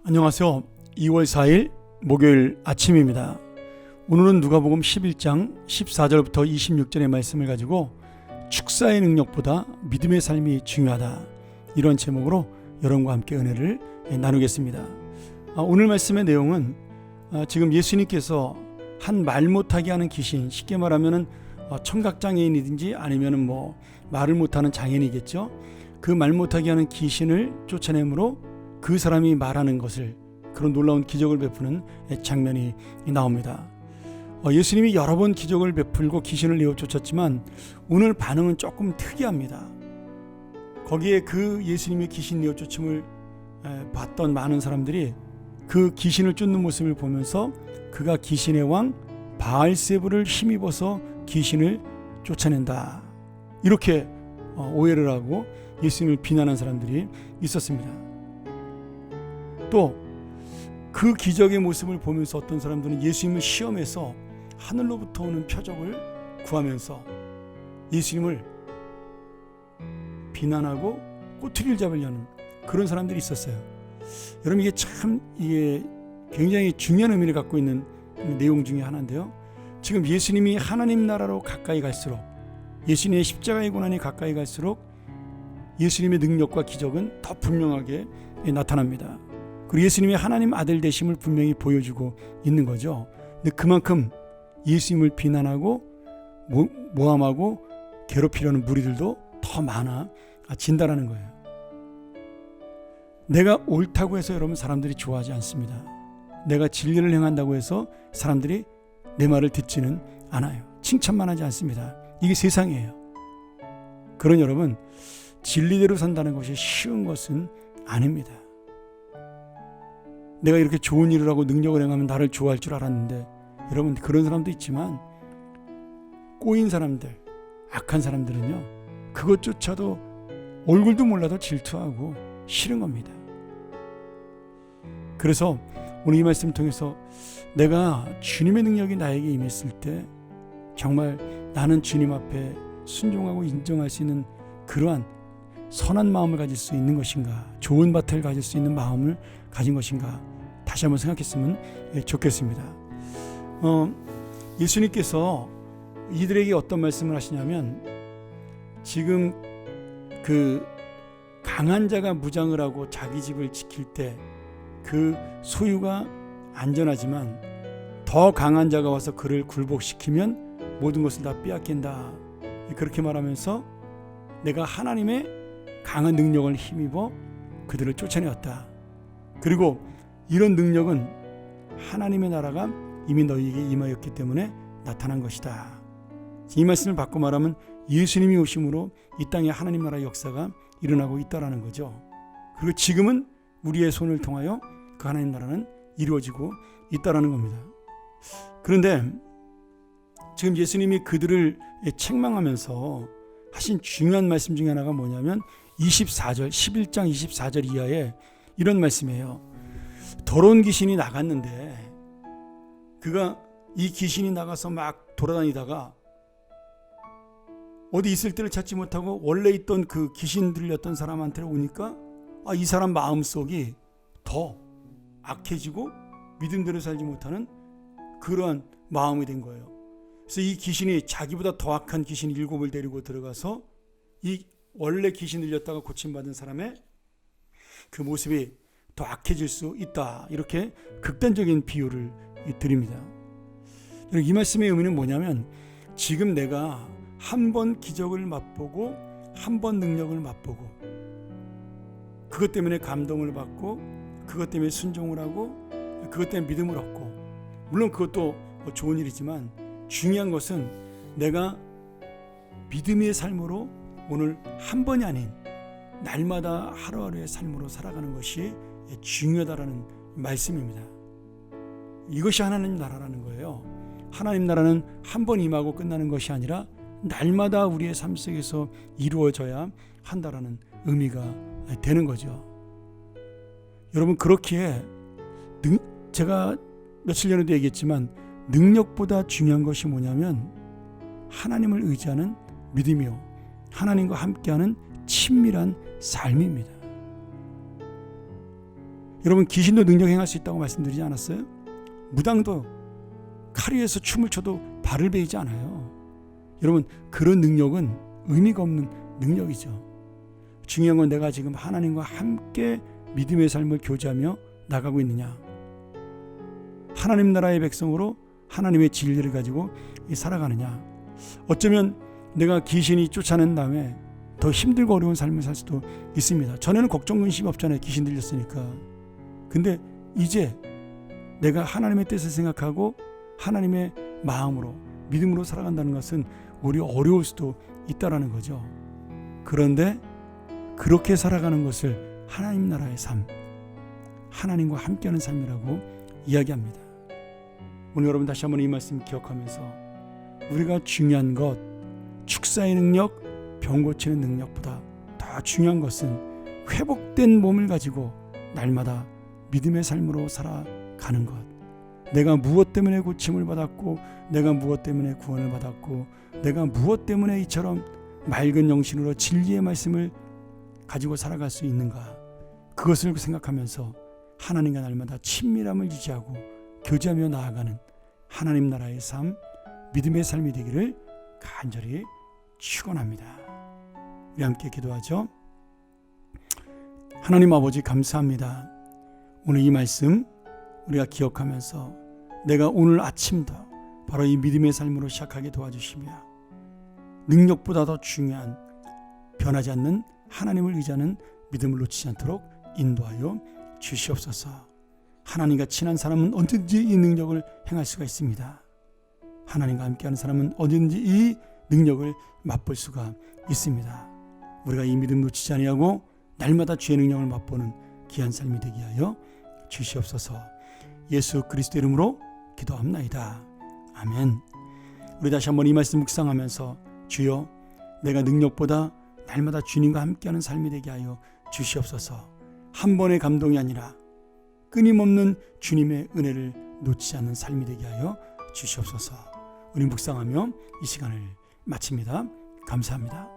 안녕하세요. 2월 4일 목요일 아침입니다. 오늘은 누가복음 11장 14절부터 26절의 말씀을 가지고 축사의 능력보다 믿음의 삶이 중요하다, 이런 제목으로 여러분과 함께 은혜를 나누겠습니다. 오늘 말씀의 내용은 지금 예수님께서 한 말 못하게 하는 귀신, 쉽게 말하면 청각장애인이든지 아니면 말을 못하는 장애인이겠죠. 그 말 못하게 하는 귀신을 쫓아내므로 그 사람이 말하는 것을, 그런 놀라운 기적을 베푸는 장면이 나옵니다. 예수님이 여러 번 기적을 베풀고 귀신을 내어 쫓았지만 오늘 반응은 조금 특이합니다. 거기에 그 예수님의 귀신 내어 쫓음을 봤던 많은 사람들이 그 귀신을 쫓는 모습을 보면서 그가 귀신의 왕 바알세불을 힘입어서 귀신을 쫓아낸다, 이렇게 오해를 하고 예수님을 비난한 사람들이 있었습니다. 또 그 기적의 모습을 보면서 어떤 사람들은 예수님을 시험해서 하늘로부터 오는 표적을 구하면서 예수님을 비난하고 꼬투리를 잡으려는 그런 사람들이 있었어요. 여러분, 이게 굉장히 중요한 의미를 갖고 있는 내용 중에 하나인데요. 지금 예수님이 하나님 나라로 가까이 갈수록, 예수님의 십자가의 고난이 가까이 갈수록 예수님의 능력과 기적은 더 분명하게 나타납니다. 그리고 예수님의 하나님 아들 되심을 분명히 보여주고 있는 거죠. 근데 그만큼 예수님을 비난하고 모함하고 괴롭히려는 무리들도 더 많아진다라는 거예요. 내가 옳다고 해서 여러분 사람들이 좋아하지 않습니다. 내가 진리를 행한다고 해서 사람들이 내 말을 듣지는 않아요. 칭찬만 하지 않습니다. 이게 세상이에요. 그런 여러분, 진리대로 산다는 것이 쉬운 것은 아닙니다. 내가 이렇게 좋은 일을 하고 능력을 행하면 나를 좋아할 줄 알았는데, 여러분, 그런 사람도 있지만 꼬인 사람들, 악한 사람들은요, 그것조차도 얼굴도 몰라도 질투하고 싫은 겁니다. 그래서 오늘 이 말씀 통해서 내가 주님의 능력이 나에게 임했을 때 정말 나는 주님 앞에 순종하고 인정할 수 있는 그러한 선한 마음을 가질 수 있는 것인가, 좋은 밭을 가질 수 있는 마음을 가진 것인가, 다시 한번 생각했으면 좋겠습니다. 예수님께서 이들에게 어떤 말씀을 하시냐면, 지금 그 강한 자가 무장을 하고 자기 집을 지킬 때 그 소유가 안전하지만 더 강한 자가 와서 그를 굴복시키면 모든 것을 다 빼앗긴다, 그렇게 말하면서 내가 하나님의 강한 능력을 힘입어 그들을 쫓아내었다. 그리고 이런 능력은 하나님의 나라가 이미 너희에게 임하였기 때문에 나타난 것이다. 이 말씀을 바꿔 말하면 예수님이 오심으로 이 땅에 하나님 나라의 역사가 일어나고 있다라는 거죠. 그리고 지금은 우리의 손을 통하여 그 하나님 나라는 이루어지고 있다라는 겁니다. 그런데 지금 예수님이 그들을 책망하면서 하신 중요한 말씀 중에 하나가 뭐냐면 24절, 11장 24절 이하에 이런 말씀이에요. 더러운 귀신이 나갔는데 그가 이 귀신이 나가서 막 돌아다니다가 어디 있을 때를 찾지 못하고 원래 있던 그 귀신 들렸던 사람한테 오니까 이 사람 마음속이 더 악해지고 믿음대로 살지 못하는 그러한 마음이 된 거예요. 그래서 이 귀신이 자기보다 더 악한 귀신 7을 데리고 들어가서 이 원래 귀신 들렸다가 고침받은 사람의 그 모습이 더 악해질 수 있다, 이렇게 극단적인 비유를 드립니다. 이 말씀의 의미는 뭐냐면, 지금 내가 한 번 기적을 맛보고 한 번 능력을 맛보고 그것 때문에 감동을 받고 그것 때문에 순종을 하고 그것 때문에 믿음을 얻고, 물론 그것도 좋은 일이지만 중요한 것은 내가 믿음의 삶으로 오늘 한 번이 아닌 날마다 하루하루의 삶으로 살아가는 것이 중요하다라는 말씀입니다. 이것이 하나님 나라라는 거예요. 하나님 나라는 한 번 임하고 끝나는 것이 아니라 날마다 우리의 삶 속에서 이루어져야 한다라는 의미가 되는 거죠. 여러분, 그렇기에 제가 며칠 전에도 얘기했지만 능력보다 중요한 것이 뭐냐면 하나님을 의지하는 믿음이요, 하나님과 함께하는 친밀한 삶입니다. 여러분 귀신도 능력 행할 수 있다고 말씀드리지 않았어요? 무당도 칼 위에서 춤을 춰도 발을 베이지 않아요. 여러분 그런 능력은 의미가 없는 능력이죠. 중요한 건 내가 지금 하나님과 함께 믿음의 삶을 교제하며 나가고 있느냐, 하나님 나라의 백성으로 하나님의 진리를 가지고 살아가느냐. 어쩌면 내가 귀신이 쫓아낸 다음에 더 힘들고 어려운 삶을 살 수도 있습니다. 전에는 걱정 근심이 없잖아요. 귀신 들렸으니까. 근데 이제 내가 하나님의 뜻을 생각하고 하나님의 마음으로 믿음으로 살아간다는 것은 오히려 어려울 수도 있다라는 거죠. 그런데 그렇게 살아가는 것을 하나님 나라의 삶, 하나님과 함께하는 삶이라고 이야기합니다. 오늘 여러분 다시 한번 이 말씀 기억하면서 우리가 중요한 것, 축사의 능력, 병 고치는 능력보다 더 중요한 것은 회복된 몸을 가지고 날마다 믿음의 삶으로 살아가는 것. 내가 무엇 때문에 고침을 받았고, 내가 무엇 때문에 구원을 받았고, 내가 무엇 때문에 이처럼 맑은 영신으로 진리의 말씀을 가지고 살아갈 수 있는가. 그것을 생각하면서 하나님과 날마다 친밀함을 유지하고 교제하며 나아가는 하나님 나라의 삶, 믿음의 삶이 되기를 간절히 축원합니다. 우리 함께 기도하죠. 하나님 아버지 감사합니다. 오늘 이 말씀 우리가 기억하면서 내가 오늘 아침도 바로 이 믿음의 삶으로 시작하게 도와주시며 능력보다 더 중요한 변하지 않는 하나님을 의지하는 믿음을 놓치지 않도록 인도하여 주시옵소서. 하나님과 친한 사람은 언제든지 이 능력을 행할 수가 있습니다. 하나님과 함께하는 사람은 언제든지 이 능력을 맛볼 수가 있습니다. 우리가 이 믿음 놓치지 아니하고 날마다 주의 능력을 맛보는 귀한 삶이 되게 하여 주시옵소서. 예수 그리스도 이름으로 기도합나이다. 아멘. 우리 다시 한번 이 말씀 묵상하면서 주여 내가 능력보다 날마다 주님과 함께하는 삶이 되게 하여 주시옵소서. 한 번의 감동이 아니라 끊임없는 주님의 은혜를 놓치지 않는 삶이 되게 하여 주시옵소서. 우리 묵상하며 이 시간을 마칩니다. 감사합니다.